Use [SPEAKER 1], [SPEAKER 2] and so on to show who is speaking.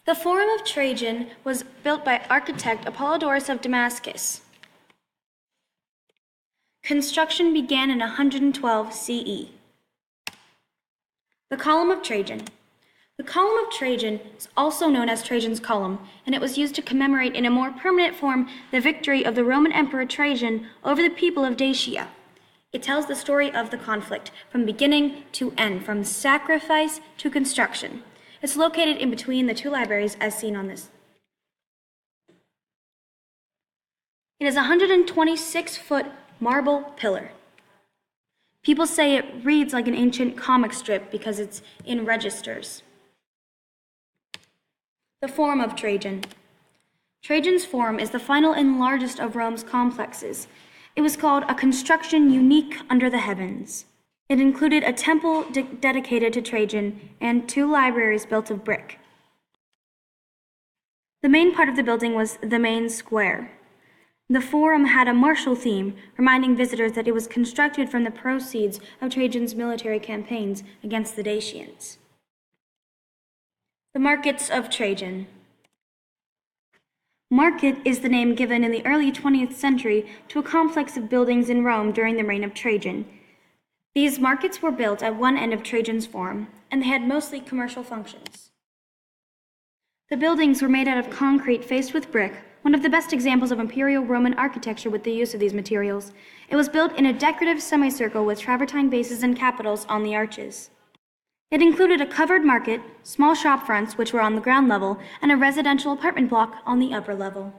[SPEAKER 1] The Forum of Trajan was built by architect Apollodorus of Damascus. Construction began in 112 CE. The Column of Trajan. The Column of Trajan is also known as Trajan's Column, and it was used to commemorate in a more permanent form the victory of the Roman Emperor Trajan over the people of Dacia. It tells the story of the conflict from beginning to end, from sacrifice to construction. It's located in between the two libraries as seen on this. It is a 126-foot marble pillar. People say it reads like an ancient comic strip because it's in registers. The Forum of Trajan. Trajan's Forum is the final and largest of Rome's complexes. It was called a construction unique under the heavens. It included a temple dedicated to Trajan and two libraries built of brick. The main part of the building was the main square. The Forum had a martial theme, reminding visitors that it was constructed from the proceeds of Trajan's military campaigns against the Dacians. The Markets of Trajan. Market is the name given in the early 20th century to a complex of buildings in Rome during the reign of Trajan. These markets were built at one end of Trajan's Forum, and they had mostly commercial functions. The buildings were made out of concrete faced with brick, one of the best examples of imperial Roman architecture with the use of these materials. It was built in a decorative semicircle with travertine bases and capitals on the arches. It included a covered market, small shop fronts which were on the ground level, and a residential apartment block on the upper level.